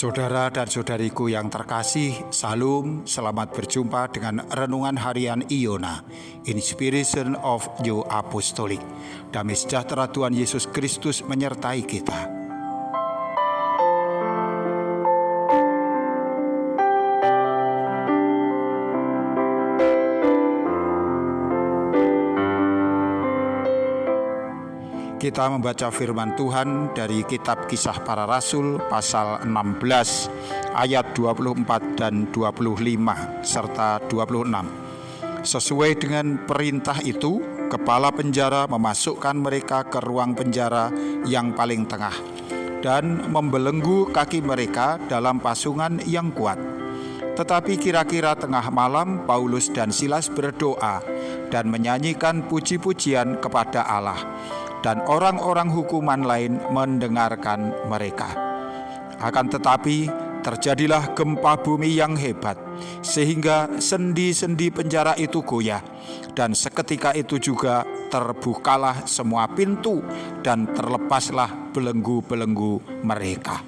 Saudara dan saudariku yang terkasih, Salam, selamat berjumpa dengan Renungan Harian Iona, Inspiration of New Apostolic. Damai sejahtera Tuhan Yesus Kristus menyertai kita. Kita membaca firman Tuhan dari kitab Kisah Para Rasul pasal 16 ayat 24 dan 25 serta 26. Sesuai dengan perintah itu, kepala penjara memasukkan mereka ke ruang penjara yang paling tengah dan membelenggu kaki mereka dalam pasungan yang kuat. Tetapi kira-kira tengah malam Paulus dan Silas berdoa dan menyanyikan puji-pujian kepada Allah, dan orang-orang hukuman lain mendengarkan mereka. Akan tetapi terjadilah gempa bumi yang hebat, sehingga sendi-sendi penjara itu goyah, dan seketika itu juga terbukalah semua pintu dan terlepaslah belenggu-belenggu mereka.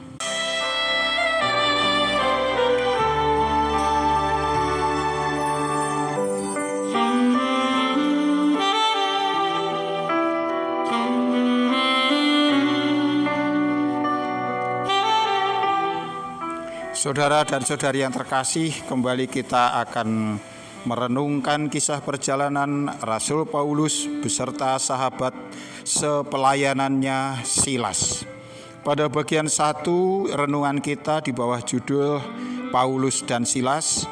Saudara dan saudari yang terkasih, kembali kita akan merenungkan kisah perjalanan Rasul Paulus beserta sahabat sepelayanannya Silas. Pada bagian 1 renungan kita di bawah judul Paulus dan Silas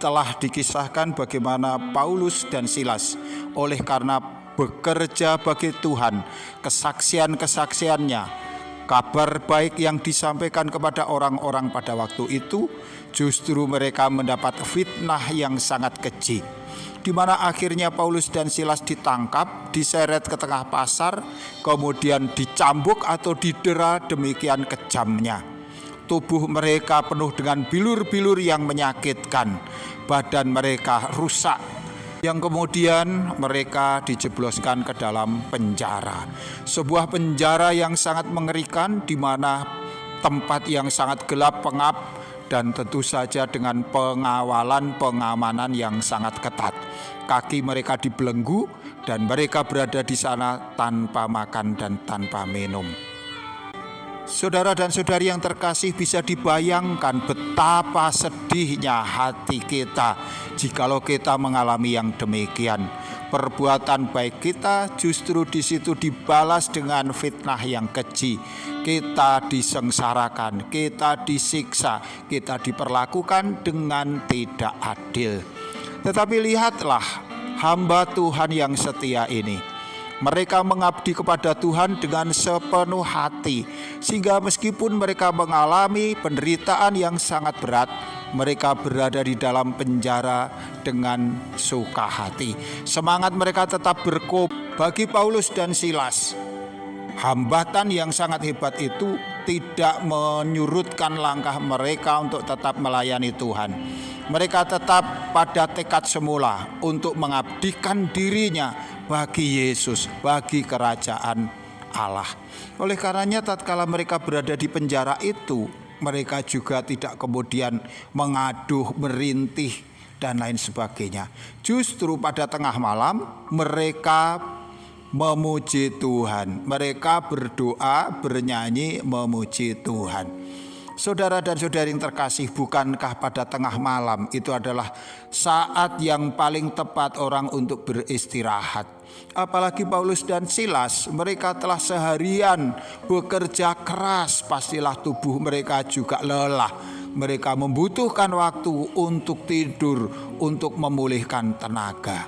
telah dikisahkan bagaimana Paulus dan Silas oleh karena bekerja bagi Tuhan, kesaksian-kesaksiannya, kabar baik yang disampaikan kepada orang-orang pada waktu itu, justru mereka mendapat fitnah yang sangat keji, di mana akhirnya Paulus dan Silas ditangkap, diseret ke tengah pasar, kemudian dicambuk atau didera demikian kejamnya. Tubuh mereka penuh dengan bilur-bilur yang menyakitkan, badan mereka rusak, yang kemudian mereka dijebloskan ke dalam penjara. Sebuah penjara yang sangat mengerikan, di mana tempat yang sangat gelap, pengap, dan tentu saja dengan pengamanan yang sangat ketat. Kaki mereka dibelenggu dan mereka berada di sana tanpa makan dan tanpa minum. Saudara dan saudari yang terkasih, bisa dibayangkan betapa sedihnya hati kita jikalau kita mengalami yang demikian. Perbuatan baik kita justru di situ dibalas dengan fitnah yang keji. Kita disengsarakan, kita disiksa, kita diperlakukan dengan tidak adil. Tetapi lihatlah hamba Tuhan yang setia ini. Mereka mengabdi kepada Tuhan dengan sepenuh hati, sehingga meskipun mereka mengalami penderitaan yang sangat berat, mereka berada di dalam penjara dengan suka hati. Semangat mereka tetap berkobar. Bagi Paulus dan Silas, hambatan yang sangat hebat itu tidak menyurutkan langkah mereka untuk tetap melayani Tuhan. Mereka tetap pada tekad semula untuk mengabdikan dirinya bagi Yesus, bagi kerajaan Allah. Oleh karenanya tatkala mereka berada di penjara itu, mereka juga tidak kemudian mengaduh, merintih, dan lain sebagainya. Justru pada tengah malam mereka memuji Tuhan. Mereka berdoa, bernyanyi, memuji Tuhan. Saudara dan saudari yang terkasih, bukankah pada tengah malam itu adalah saat yang paling tepat orang untuk beristirahat? Apalagi Paulus dan Silas, mereka telah seharian bekerja keras, pastilah tubuh mereka juga lelah. Mereka membutuhkan waktu untuk tidur, untuk memulihkan tenaga.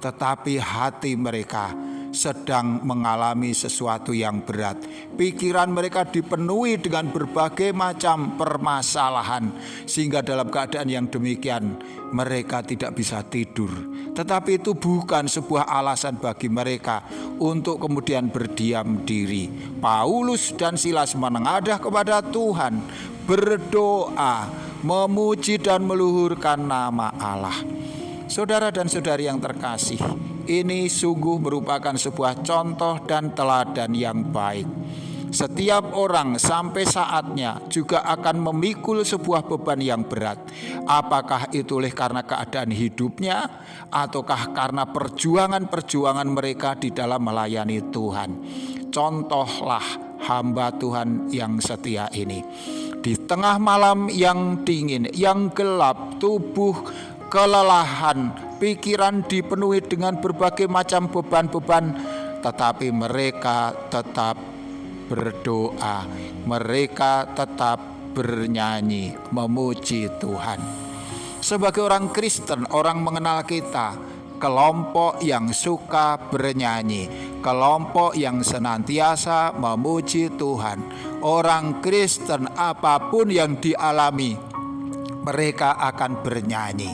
Tetapi hati mereka sedang mengalami sesuatu yang berat. Pikiran mereka dipenuhi dengan berbagai macam permasalahan, sehingga dalam keadaan yang demikian mereka tidak bisa tidur. Tetapi itu bukan sebuah alasan bagi mereka untuk kemudian berdiam diri. Paulus dan Silas menengadah kepada Tuhan, berdoa, memuji dan meluhurkan nama Allah. Saudara dan saudari yang terkasih, ini sungguh merupakan sebuah contoh dan teladan yang baik. Setiap orang sampai saatnya juga akan memikul sebuah beban yang berat. Apakah itu oleh karena keadaan hidupnya ataukah karena perjuangan-perjuangan mereka di dalam melayani Tuhan. Contohlah hamba Tuhan yang setia ini. Di tengah malam yang dingin, yang gelap, tubuh kelelahan, pikiran dipenuhi dengan berbagai macam beban-beban, tetapi mereka tetap berdoa, mereka tetap bernyanyi, memuji Tuhan. Sebagai orang Kristen, orang mengenal kita, kelompok yang suka bernyanyi, kelompok yang senantiasa memuji Tuhan. Orang Kristen apapun yang dialami, mereka akan bernyanyi.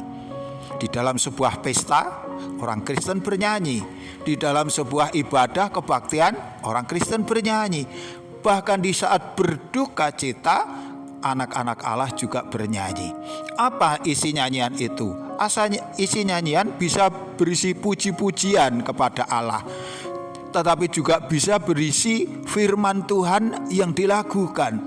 Di dalam sebuah pesta, orang Kristen bernyanyi. Di dalam sebuah ibadah kebaktian, orang Kristen bernyanyi. Bahkan di saat berduka cita, anak-anak Allah juga bernyanyi. Apa isi nyanyian itu? Isi nyanyian bisa berisi puji-pujian kepada Allah, tetapi juga bisa berisi firman Tuhan yang dilakukan.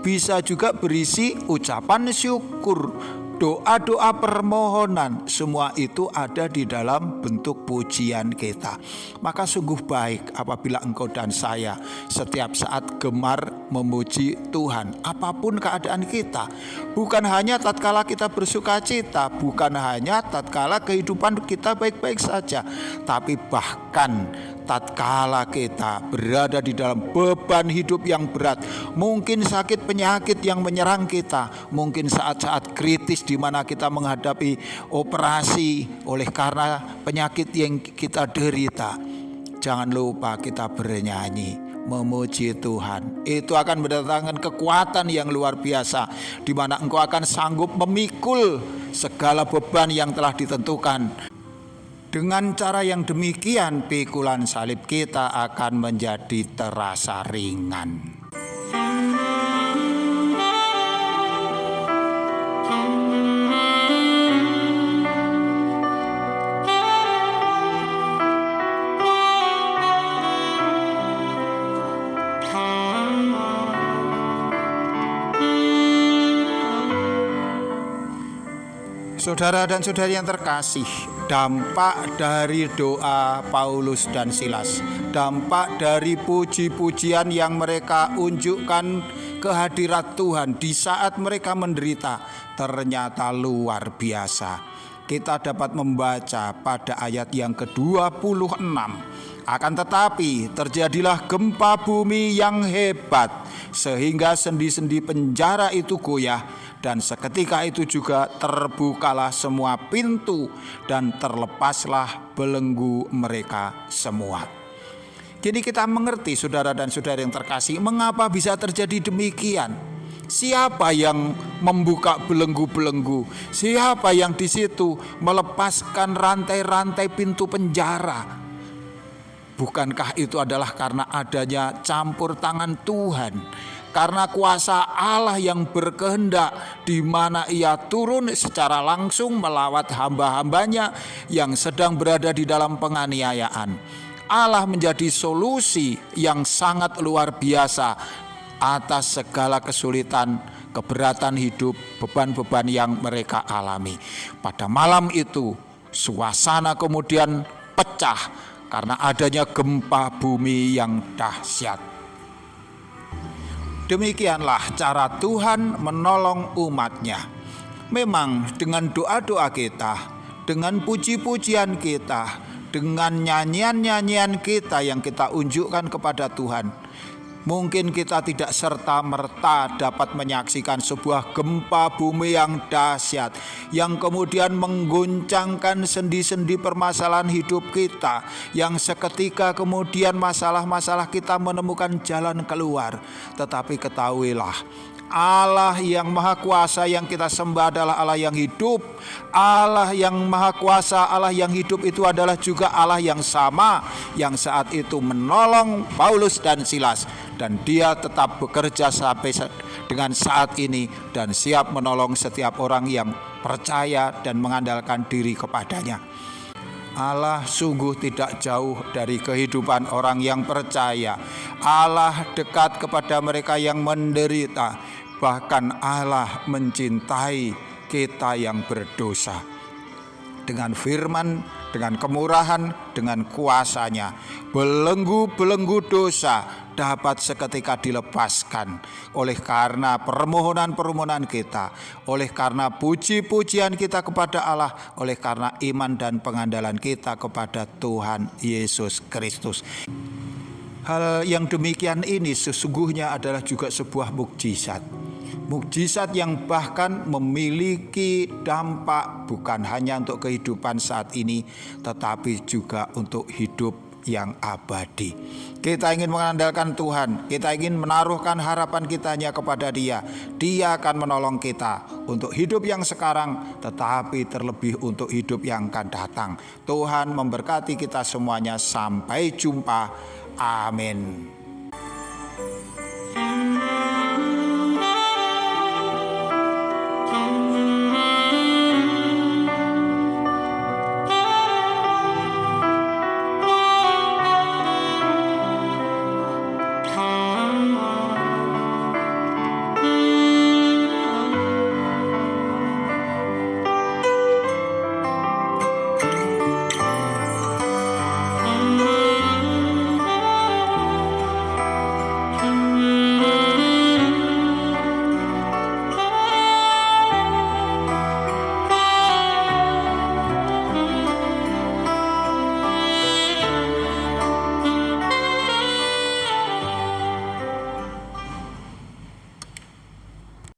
Bisa juga berisi ucapan syukur, doa-doa permohonan. Semua itu ada di dalam bentuk pujian kita. Maka sungguh baik apabila engkau dan saya setiap saat gemar memuji Tuhan, apapun keadaan kita. Bukan hanya tatkala kita bersuka cita, bukan hanya tatkala kehidupan kita baik-baik saja, tapi bahkan tatkala kita berada di dalam beban hidup yang berat, mungkin sakit penyakit yang menyerang kita, mungkin saat-saat kritis di mana kita menghadapi operasi oleh karena penyakit yang kita derita. Jangan lupa kita bernyanyi, memuji Tuhan. Itu akan mendatangkan kekuatan yang luar biasa, di mana engkau akan sanggup memikul segala beban yang telah ditentukan. Dengan cara yang demikian, pikulan salib kita akan menjadi terasa ringan. Saudara dan saudari yang terkasih, dampak dari doa Paulus dan Silas, dampak dari puji-pujian yang mereka unjukkan kehadirat Tuhan di saat mereka menderita, ternyata luar biasa. Kita dapat membaca pada ayat yang ke-26. Akan tetapi terjadilah gempa bumi yang hebat, sehingga sendi-sendi penjara itu goyah, dan seketika itu juga terbukalah semua pintu dan terlepaslah belenggu mereka semua. Jadi kita mengerti, saudara dan saudari yang terkasih, mengapa bisa terjadi demikian. Siapa yang membuka belenggu-belenggu? Siapa yang di situ melepaskan rantai-rantai pintu penjara? Bukankah itu adalah karena adanya campur tangan Tuhan? Karena kuasa Allah yang berkehendak, di mana Ia turun secara langsung melawat hamba-hambanya yang sedang berada di dalam penganiayaan. Allah menjadi solusi yang sangat luar biasa atas segala kesulitan, keberatan hidup, beban-beban yang mereka alami. Pada malam itu, suasana kemudian pecah karena adanya gempa bumi yang dahsyat. Demikianlah cara Tuhan menolong umatnya. Memang dengan doa-doa kita, dengan puji-pujian kita, dengan nyanyian-nyanyian kita yang kita unjukkan kepada Tuhan, mungkin kita tidak serta-merta dapat menyaksikan sebuah gempa bumi yang dahsyat, yang kemudian mengguncangkan sendi-sendi permasalahan hidup kita, yang seketika kemudian masalah-masalah kita menemukan jalan keluar. Tetapi ketahuilah, Allah yang maha kuasa yang kita sembah adalah Allah yang hidup. Allah yang maha kuasa, Allah yang hidup itu adalah juga Allah yang sama, yang saat itu menolong Paulus dan Silas. Dan Dia tetap bekerja sampai dengan saat ini, dan siap menolong setiap orang yang percaya dan mengandalkan diri kepadanya. Allah sungguh tidak jauh dari kehidupan orang yang percaya. Allah dekat kepada mereka yang menderita. Bahkan Allah mencintai kita yang berdosa. Dengan firman, dengan kemurahan, dengan kuasa-Nya, belenggu-belenggu dosa dapat seketika dilepaskan oleh karena permohonan-permohonan kita, oleh karena puji-pujian kita kepada Allah, oleh karena iman dan pengandalan kita kepada Tuhan Yesus Kristus. Hal yang demikian ini sesungguhnya adalah juga sebuah mukjizat. Mukjizat yang bahkan memiliki dampak bukan hanya untuk kehidupan saat ini, tetapi juga untuk hidup yang abadi. Kita ingin mengandalkan Tuhan, kita ingin menaruhkan harapan kita hanya kepada Dia. Dia akan menolong kita untuk hidup yang sekarang, tetapi terlebih untuk hidup yang akan datang. Tuhan memberkati kita semuanya. Sampai jumpa. Amin.